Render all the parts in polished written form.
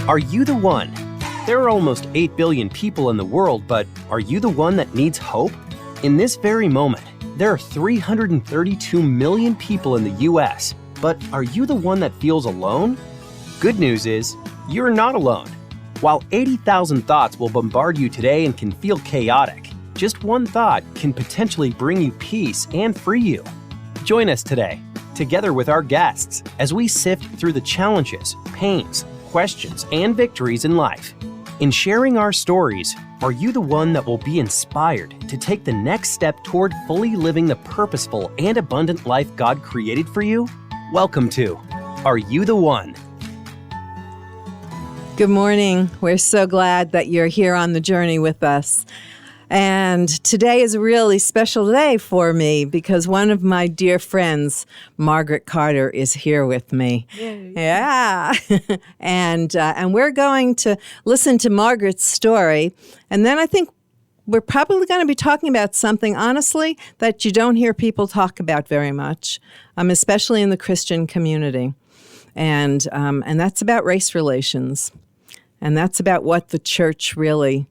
Are you the one? There are almost 8 billion people in the world, but are you the one that needs hope? In this very moment, there are 332 million people in the US, but are you the one that feels alone? Good news is, you're not alone. While 80,000 thoughts will bombard you today and can feel chaotic, just one thought can potentially bring you peace and free you. Join us today, together with our guests, as we sift through the challenges, pains, questions, and victories in life. In sharing our stories, are you the one that will be inspired to take the next step toward fully living the purposeful and abundant life God created for you? Welcome to Are You the One? Good morning. We're so glad that you're here on the journey with us. And today is a really special day for me because one of my dear friends, Margaret Carter, is here with me. Yay. Yeah. And we're going to listen to Margaret's story. And then I think we're probably going to be talking about something, honestly, that you don't hear people talk about very much, especially in the Christian community. And that's about race relations. And that's about what the church really,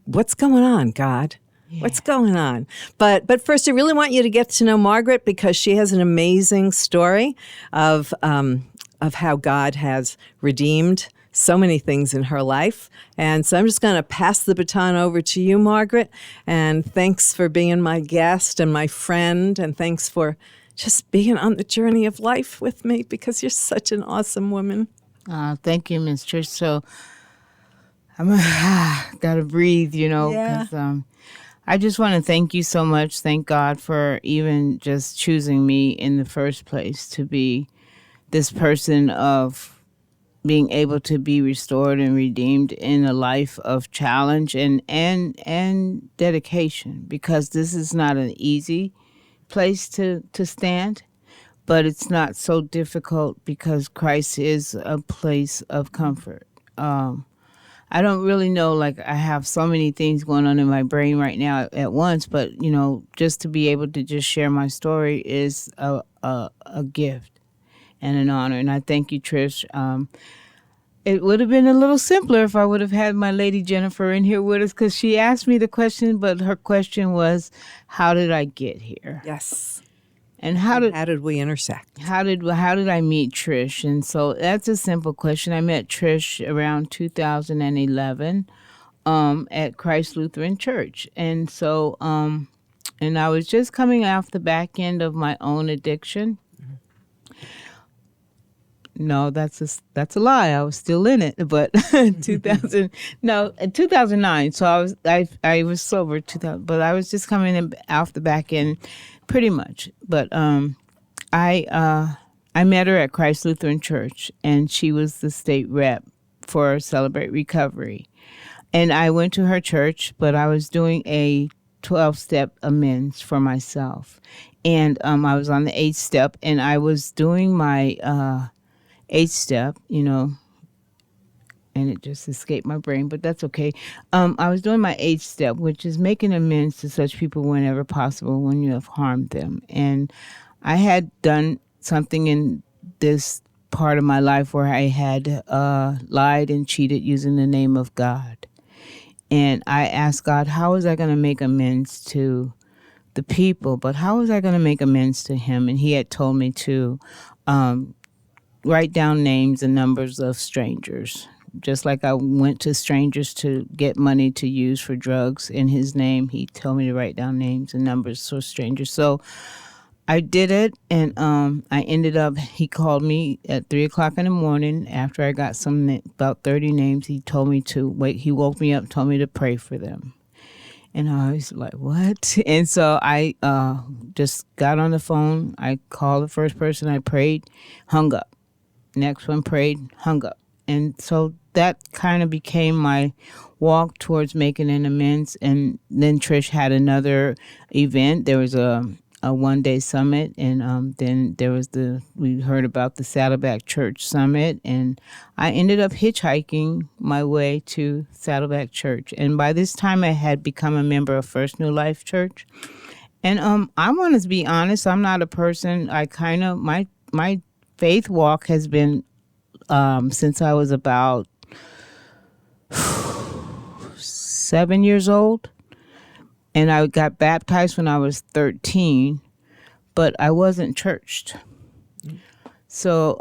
what's going on, God? Yeah. What's going on? But first, I really want you to get to know Margaret because she has an amazing story of how God has redeemed so many things in her life. And so I'm just going to pass the baton over to you, Margaret. And thanks for being my guest and my friend. And thanks for just being on the journey of life with me because you're such an awesome woman. Thank you, Miss Trish. So I'm gotta breathe, because I just want to thank you so much. Thank God for even just choosing me in the first place to be this person of being able to be restored and redeemed in a life of challenge and dedication, because this is not an easy place to stand, but it's not so difficult because Christ is a place of comfort. I don't really know, I have so many things going on in my brain right now at once, but, just to be able to just share my story is a gift and an honor. And I thank you, Trish. It would have been a little simpler if I would have had my lady Jennifer in here with us because she asked me the question, but her question was, how did I get here? Yes. And how did we intersect? How did I meet Trish? And so that's a simple question. I met Trish around 2011 at Christ Lutheran Church. And so and I was just coming off the back end of my own addiction. No, that's a lie. I was still in it, but 2009. So I was sober 2000, but I was just coming in off the back end, pretty much. But I met her at Christ Lutheran Church, and she was the state rep for Celebrate Recovery, and I went to her church, but I was doing a 12-step amends for myself, and I was on the 8th step, and I was doing my 8th step, and it just escaped my brain, but that's okay. I was doing my 8th step, which is making amends to such people whenever possible when you have harmed them. And I had done something in this part of my life where I had lied and cheated using the name of God. And I asked God, how was I going to make amends to the people? But how was I going to make amends to him? And he had told me to write down names and numbers of strangers. Just like I went to strangers to get money to use for drugs in his name, he told me to write down names and numbers for strangers. So I did it, and I ended up, he called me at 3 o'clock in the morning after I got about 30 names. He told me to wait. He woke me up, told me to pray for them. And I was like, what? And so I just got on the phone. I called the first person I prayed, hung up. Next one prayed, hung up. And so that kind of became my walk towards making an amends. And then Trish had another event. There was a one-day summit, and then there was we heard about the Saddleback Church Summit, and I ended up hitchhiking my way to Saddleback Church. And by this time, I had become a member of First New Life Church. And I want to be honest, I'm not a person, my faith walk has been since I was about 7 years old. And I got baptized when I was 13, but I wasn't churched. So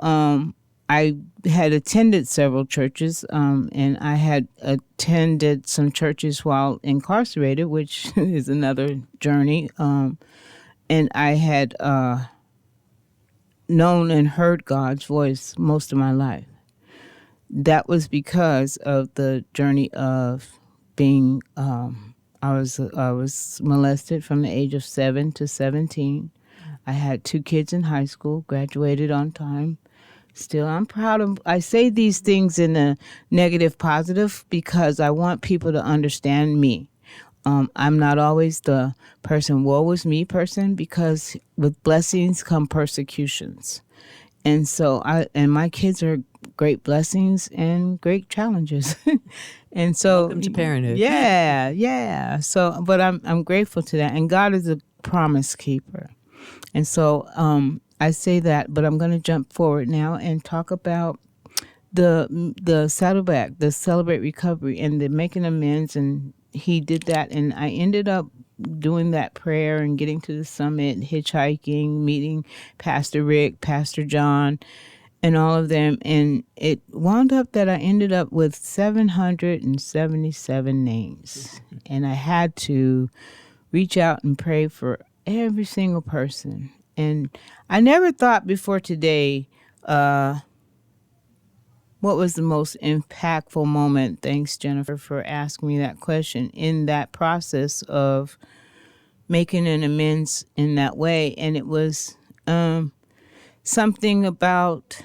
I had attended several churches, and I had attended some churches while incarcerated, which is another journey. And I had known and heard God's voice most of my life. That was because of the journey of being. I was molested from the age of 7 to 17. I had 2 kids in high school, graduated on time. Still, I'm proud of. I say these things in a negative, positive because I want people to understand me. I'm not always the person, woe is me person, because with blessings come persecutions. And so my kids are great blessings and great challenges. And so Welcome to parenthood. Yeah. So, but I'm grateful to that. And God is a promise keeper. And so I say that, but I'm going to jump forward now and talk about the saddleback, the Celebrate Recovery, and the making amends. And he did that, and I ended up doing that prayer and getting to the summit, hitchhiking, meeting Pastor Rick, Pastor John, and all of them. And it wound up that I ended up with 777 names. And I had to reach out and pray for every single person. And I never thought before today, what was the most impactful moment? Thanks, Jennifer, for asking me that question. In that process of making an amends in that way, and it was something about,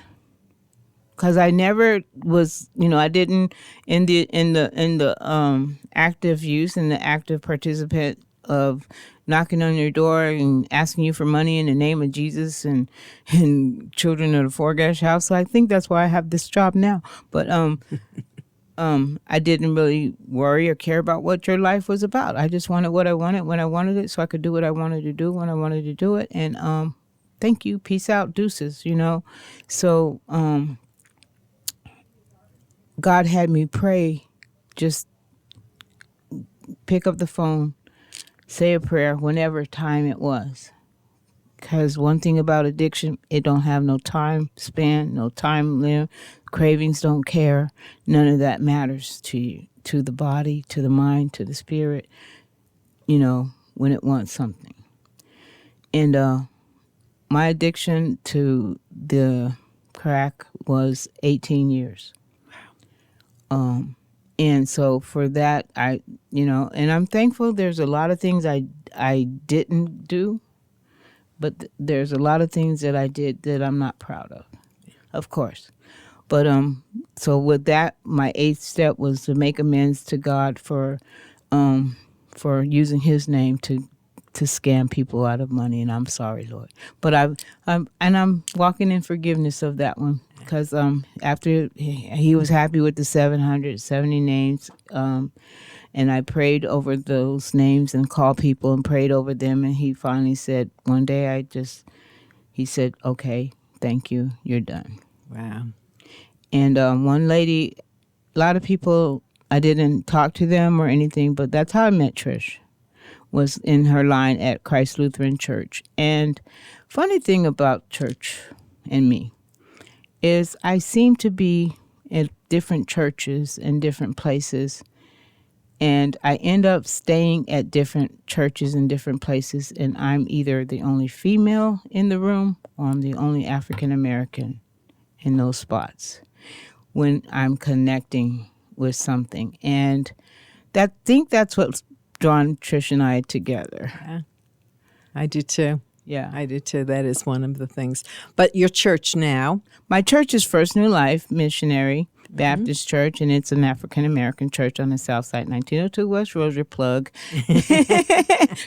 because I never was, I didn't in the active use and the active participant of knocking on your door and asking you for money in the name of Jesus and children of the Forgash house. So I think that's why I have this job now. But I didn't really worry or care about what your life was about. I just wanted what I wanted when I wanted it, so I could do what I wanted to do when I wanted to do it. And thank you, peace out, deuces. So God had me pray, just pick up the phone, say a prayer whenever time it was. Because one thing about addiction, it don't have no time span, no time limit. Cravings don't care. None of that matters to you, to the body, to the mind, to the spirit, when it wants something. And my addiction to the crack was 18 years. And so for that, and I'm thankful. There's a lot of things I didn't do, but there's a lot of things that I did that I'm not proud of course. But so with that, my 8th step was to make amends to God for using His name to scam people out of money, and I'm sorry, Lord. But I'm walking in forgiveness of that one. Because after he was happy with the 770 names, and I prayed over those names and called people and prayed over them, and he finally said, one day he said, okay, thank you, you're done. Wow. And one lady, a lot of people, I didn't talk to them or anything, but that's how I met Trish, was in her line at Christ Lutheran Church. And funny thing about church and me is I seem to be at different churches and different places, and I end up staying at different churches and different places, and I'm either the only female in the room or I'm the only African American in those spots when I'm connecting with something. And I think that's what's drawn Trish and I together. Yeah, I do too. Yeah. I do too. That is one of the things. But your church now? My church is First New Life Missionary Baptist Church, and it's an African-American church on the south side, 1902 West Rosier, plug.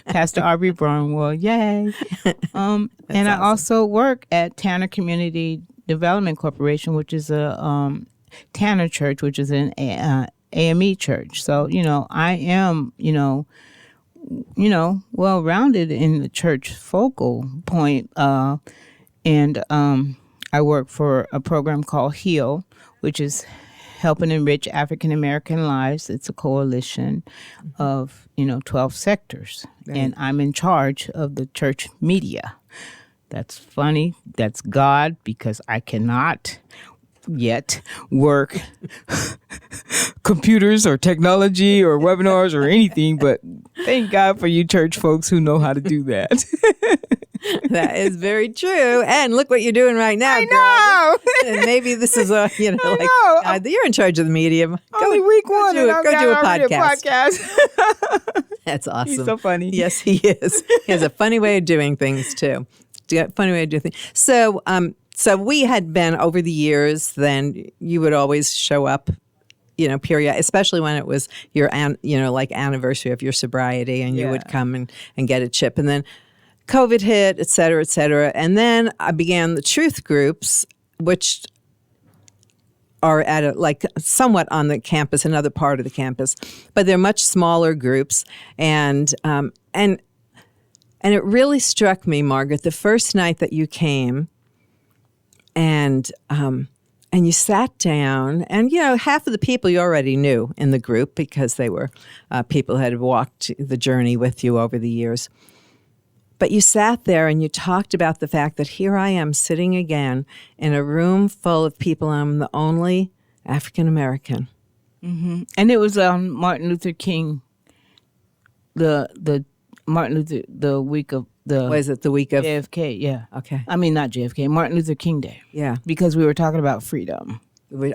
Pastor Aubrey Barnwell, yay. And awesome. I also work at Tanner Community Development Corporation, which is a Tanner church, which is an AME church. So, I am, well-rounded in the church focal point. And I work for a program called HEAL, which is Helping Enrich African American Lives. It's a coalition of 12 sectors, and I'm in charge of the church media. That's funny. That's God, because I cannot yet work computers or technology or webinars or anything, but thank God for you church folks who know how to do that. That is very true. And look what you're doing right now. I know. And maybe this is you're in charge of the media. Only week one, go do a podcast. That's awesome. He's so funny. Yes, he is. He has a funny way of doing things too. Funny way of doing things. So we had been over the years. Then you would always show up, period, especially when it was your, like anniversary of your sobriety, and you would come and get a chip. And then COVID hit, et cetera, et cetera. And then I began the truth groups, which are at somewhat on the campus, another part of the campus, but they're much smaller groups. And it really struck me, Margaret, the first night that you came, and you sat down, and half of the people you already knew in the group because they were people who had walked the journey with you over the years. But you sat there and you talked about the fact that here I am sitting again in a room full of people. I'm the only African American. Mm-hmm. And it was Martin Luther King, the week of the... Was it the week of... JFK, yeah. Okay. I mean, not JFK, Martin Luther King Day. Yeah. Because we were talking about freedom.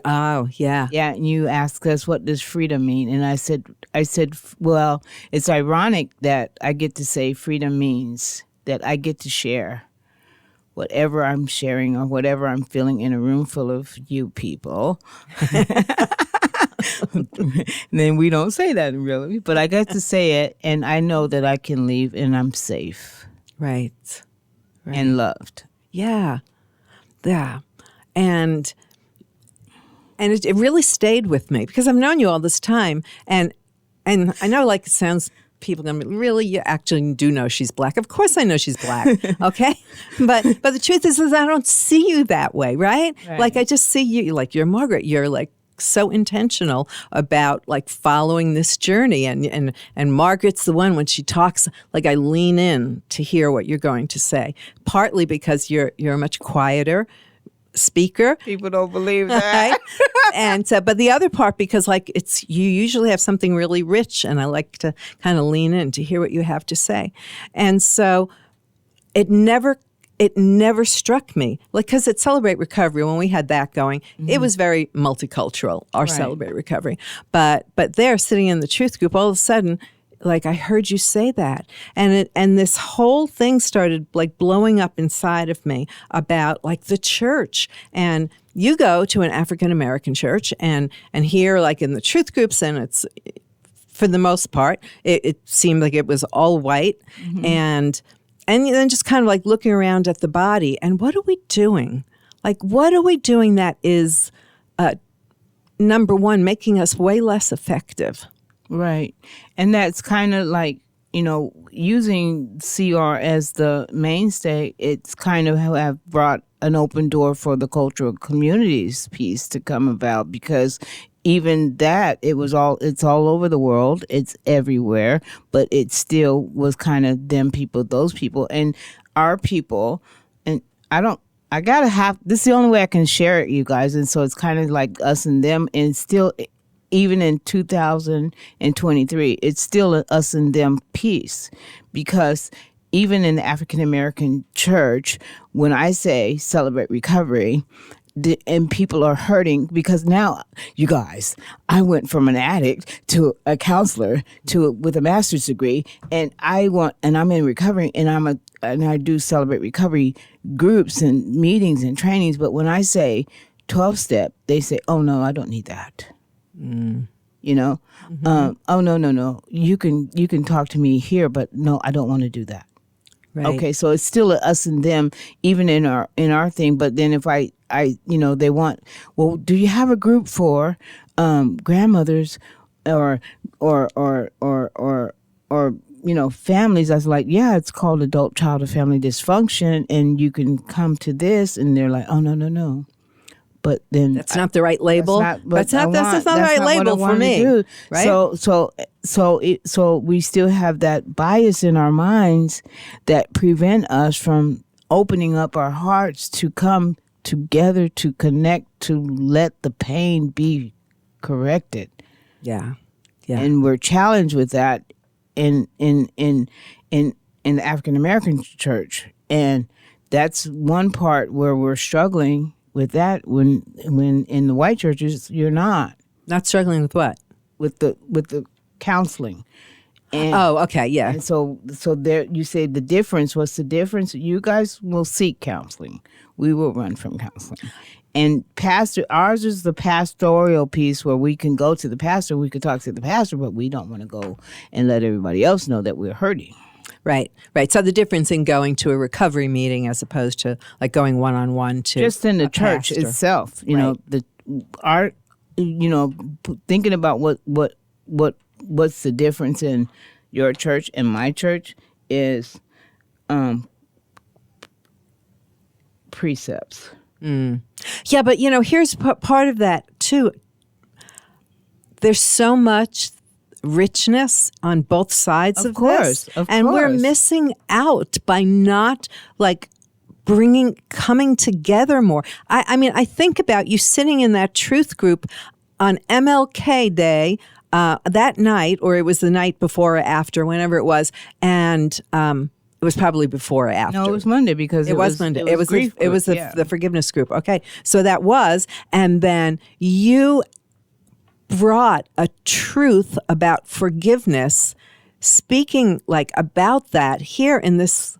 Oh, yeah. Yeah, and you asked us, what does freedom mean? And I said, well, it's ironic that I get to say freedom means that I get to share whatever I'm sharing or whatever I'm feeling in a room full of you people. And then we don't say that really, but I get to say it, and I know that I can leave and I'm safe. Right. And loved. Yeah. Yeah. And it really stayed with me because I've known you all this time. And I know, it sounds, people going to be, really, you actually do know she's black. Of course I know she's black, okay? But the truth is I don't see you that way, right? I just see you, you're Margaret. You're, so intentional about, following this journey. And Margaret's the one, when she talks, I lean in to hear what you're going to say, partly because you're a much quieter speaker. People don't believe that. Right? And so, but the other part, because you usually have something really rich, and I like to kind of lean in to hear what you have to say. And so it never struck me, because at Celebrate Recovery, when we had that going, it was very multicultural, our Celebrate Recovery. But there, sitting in the truth group, all of a sudden, I heard you say that, and this whole thing started blowing up inside of me about the church. And you go to an African American church, and here in the truth groups, and it's, for the most part, it seemed like it was all white, and then just kind of looking around at the body, and what are we doing? What are we doing that is, number one, making us way less effective? Right. And that's kind of using CR as the mainstay, it's kind of have brought an open door for the cultural communities piece to come about, because even that, it's all over the world, it's everywhere, but it still was kind of them people, those people, and our people. And this is the only way I can share it, you guys. And so it's kind of like us and them, and still, even in 2023, it's still an us and them piece, because even in the African American church, when I say Celebrate Recovery, and people are hurting, because now, you guys, I went from an addict to a counselor with a master's degree, and I'm in recovery, and I do Celebrate Recovery groups and meetings and trainings. But when I say 12-step, they say, "Oh no, I don't need that." Oh no, you can talk to me here, but no, I don't want to do that. Right. Okay, so it's still us and them, even in our thing. But then if I they want, well, do you have a group for grandmothers or families. I was like, yeah, it's called adult child and family dysfunction, and you can come to this, and they're like, oh, no. But then That's not the right label. That's not the right what I label for wanted me. to do. Right? So we still have that bias in our minds that prevent us from opening up our hearts to come together, to connect, to let the pain be corrected. Yeah. And we're challenged with that in the African American church, and that's one part where we're struggling with that. When in the white churches, you're not struggling with what? With the counseling. And, okay, yeah. And so there, you say the difference. What's the difference? You guys will seek counseling. We will run from counseling. And ours is the pastoral piece where we can go to the pastor, we can talk to the pastor, but we don't want to go and let everybody else know that we're hurting. Right. So the difference in going to a recovery meeting as opposed to like going one-on-one to just in the church pastor. itself, thinking about what's the difference in your church and my church is precepts. Yeah, but here's part of that too. There's so much richness on both sides of this, and we're missing out by not coming together more. I think about you sitting in that truth group on MLK Day that night, or it was the night before or after, whenever it was, and it was probably before or after. No, it was Monday because it was Monday. It was the forgiveness group. Okay, so that was, and then you brought a truth about forgiveness, speaking about that here in this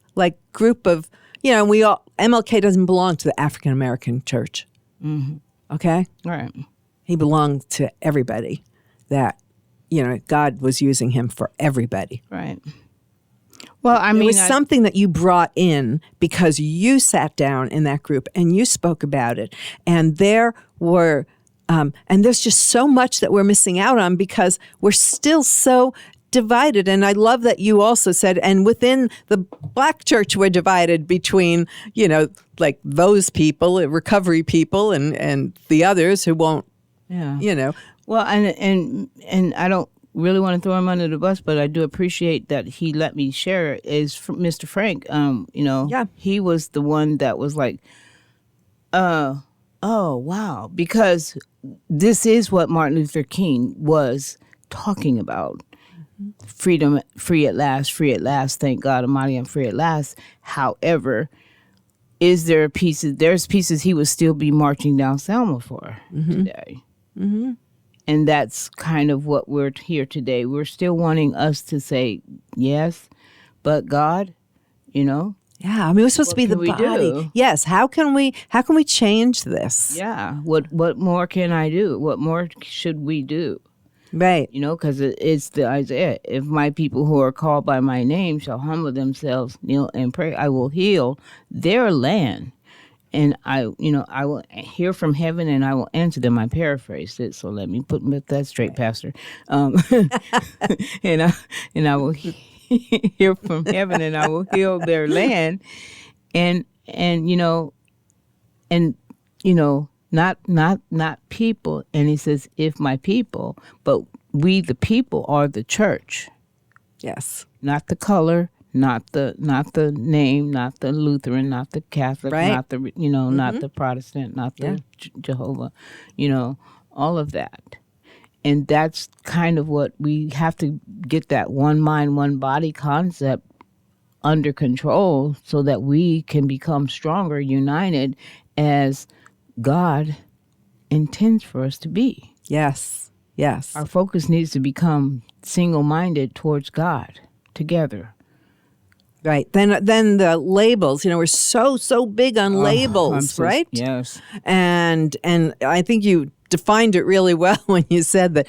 group of we all MLK doesn't belong to the African American church. Mm-hmm. Okay, right. He belonged to everybody. That God was using him for everybody. Right. Well, it was something that you brought in because you sat down in that group and you spoke about it. And there were, and there's just so much that we're missing out on because we're still so divided. And I love that you also said, and within the Black church, we're divided between, those people, recovery people, and the others who won't, Well, and I don't really want to throw him under the bus, but I do appreciate that he let me share it, is Mr. Frank. He was the one that was like, oh, wow. Because this is what Martin Luther King was talking about. Freedom, free at last, thank God Almighty, I'm free at last. However, there's pieces he would still be marching down Selma for today. Mm-hmm. And that's kind of what we're here today. We're still wanting us to say, yes, but God, Yeah, we're supposed to be the body. Do? Yes, how can we change this? Yeah, what more can I do? What more should we do? Right. Because it's the Isaiah. If my people who are called by my name shall humble themselves, kneel and pray, I will heal their land. And I will hear from heaven and I will answer them. I paraphrased it, so let me put that straight, Pastor. And I will hear from heaven and I will heal their land. And not people. And he says, if my people, but we the people are the church. Yes. Not the color. Not the name, not the Lutheran, not the Catholic, right. Not the not the Protestant, not the Jehovah, all of that. And that's kind of what we have to get, that one mind, one body concept under control so that we can become stronger, united as God intends for us to be. Yes. Our focus needs to become single-minded towards God together. Right. Then the labels, we're so big on labels, right? Yes. And I think you defined it really well when you said that,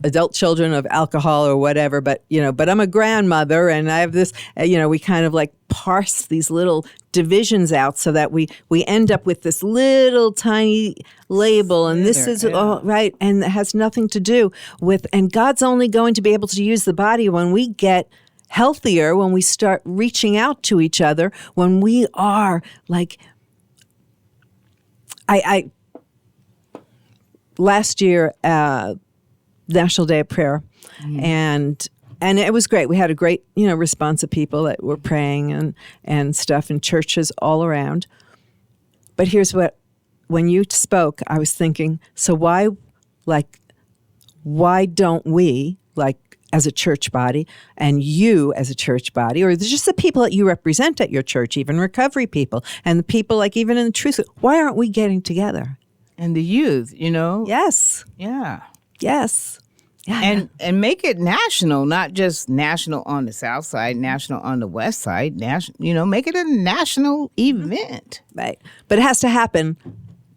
adult children of alcohol or whatever, but I'm a grandmother and I have this, we kind of like parse these little divisions out so that we end up with this little tiny label, and this is all right, and it has nothing to do with, and God's only going to be able to use the body when we get healthier, when we start reaching out to each other, when we are like, I last year, National Day of Prayer, and it was great. We had a great, response of people that were praying and stuff in churches all around. But here's what, when you spoke, I was thinking, so why don't we, like as a church body, and you as a church body, or just the people that you represent at your church, even recovery people, and the people like even in the truth, why aren't we getting together? And the youth, Yes. Yeah. Yes. Yeah, and make it national, not just national on the south side, national on the west side, national, make it a national event. Right. But it has to happen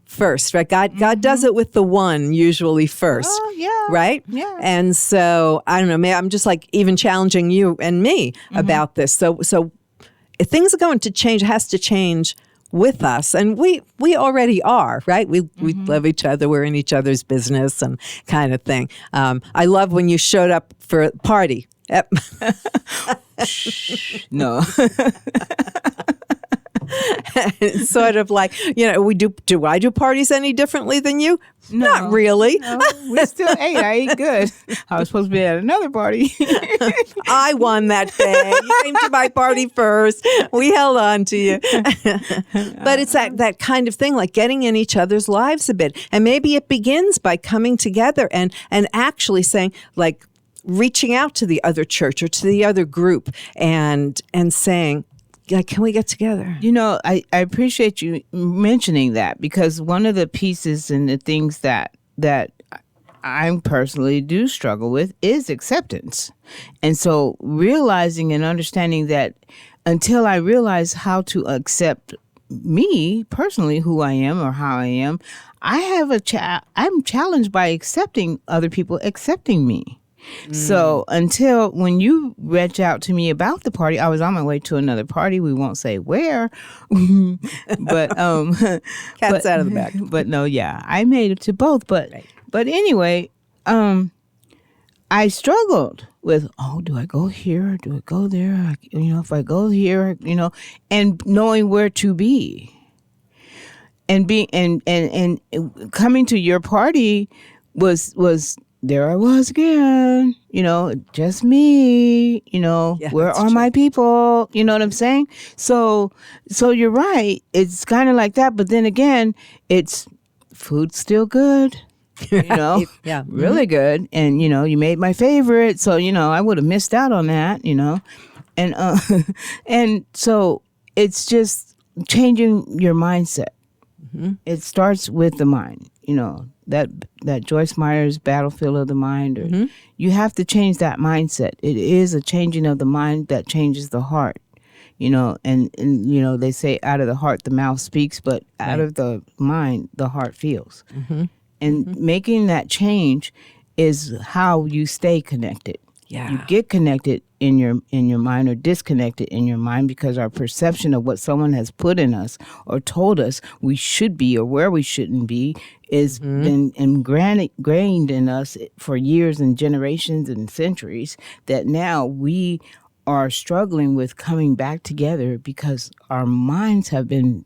first, right? God does it with the one usually first. Oh, yeah. Right? Yeah. And so, I don't know, maybe I'm just like even challenging you and me about this. So if things are going to change, it has to change with us, and we already are, right? We love each other. We're in each other's business and kind of thing. I love when you showed up for a party. Yep. No. It's sort of like, do I do parties any differently than you? No, not really. No, we still ate. I ate good. I was supposed to be at another party. I won that day. You came to my party first. We held on to you. But it's that kind of thing, like getting in each other's lives a bit. And maybe it begins by coming together and actually saying, like, reaching out to the other church or to the other group and saying, like, can we get together? I appreciate you mentioning that, because one of the pieces and the things that I personally do struggle with is acceptance. And so realizing and understanding that until I realize how to accept me personally, who I am or how I am, I have I'm challenged by accepting other people accepting me. So until when you reached out to me about the party, I was on my way to another party. We won't say where, but Cat's out of the bag. But no, yeah, I made it to both. But anyway, I struggled with, do I go here? Do I go there? If I go here, and knowing where to be, and being and coming to your party was. There I was again, just me, where are my people? You know what I'm saying? So you're right. It's kind of like that. But then again, it's food's still good, Yeah. really good. And, you made my favorite. So, I would have missed out on that, and, and so it's just changing your mindset. It starts with the mind, that Joyce Meyer's battlefield of the mind. Or you have to change that mindset. It is a changing of the mind that changes the heart, and they say out of the heart, the mouth speaks, but out of the mind, the heart feels. And making that change is how you stay connected. Yeah. You get connected in your mind or disconnected in your mind because our perception of what someone has put in us or told us we should be or where we shouldn't be is been ingrained in us for years and generations and centuries, that now we are struggling with coming back together because our minds have been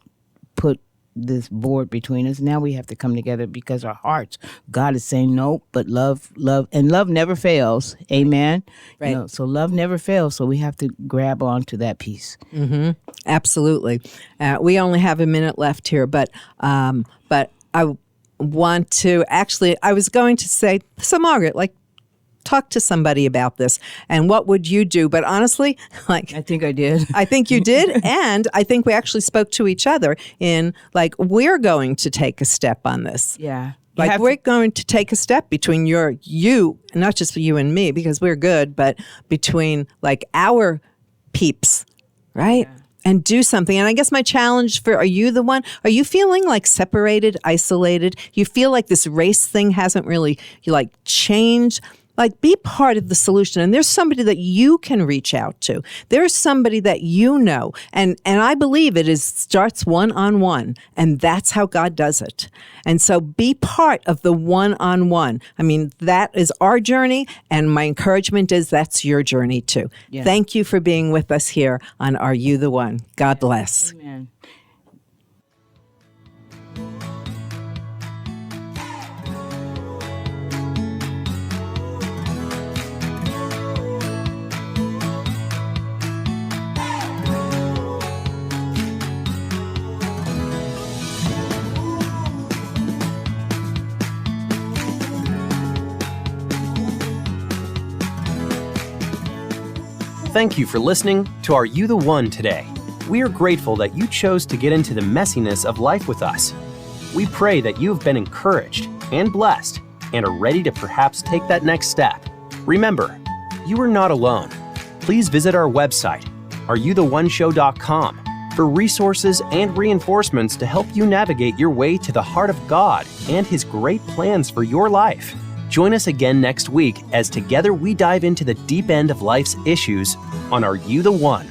put this board between us. Now we have to come together because our hearts, God is saying no, but love, and love never fails. Amen. Right. So love never fails. So we have to grab onto that piece. Absolutely. We only have a minute left here, but I want to I was going to say, so Margaret, talk to somebody about this, and what would you do? But honestly, I think I did. I think you did, and I think we actually spoke to each other in we're going to take a step on this. Yeah. We're going to take a step between you, not just for you and me, because we're good, but between our peeps, right? Yeah. And do something. And I guess my challenge are you feeling separated, isolated? You feel like this race thing hasn't really changed Like, be part of the solution. And there's somebody that you can reach out to. There's somebody that you know. And I believe starts one-on-one. And that's how God does it. And so be part of the one-on-one. I mean, that is our journey. And my encouragement is that's your journey too. Yeah. Thank you for being with us here on Are You the One? God bless. Amen. Thank you for listening to Are You the One today. We are grateful that you chose to get into the messiness of life with us. We pray that you have been encouraged and blessed and are ready to perhaps take that next step. Remember, you are not alone. Please visit our website, areyoutheoneshow.com, for resources and reinforcements to help you navigate your way to the heart of God and His great plans for your life. Join us again next week as together we dive into the deep end of life's issues on Are You the One?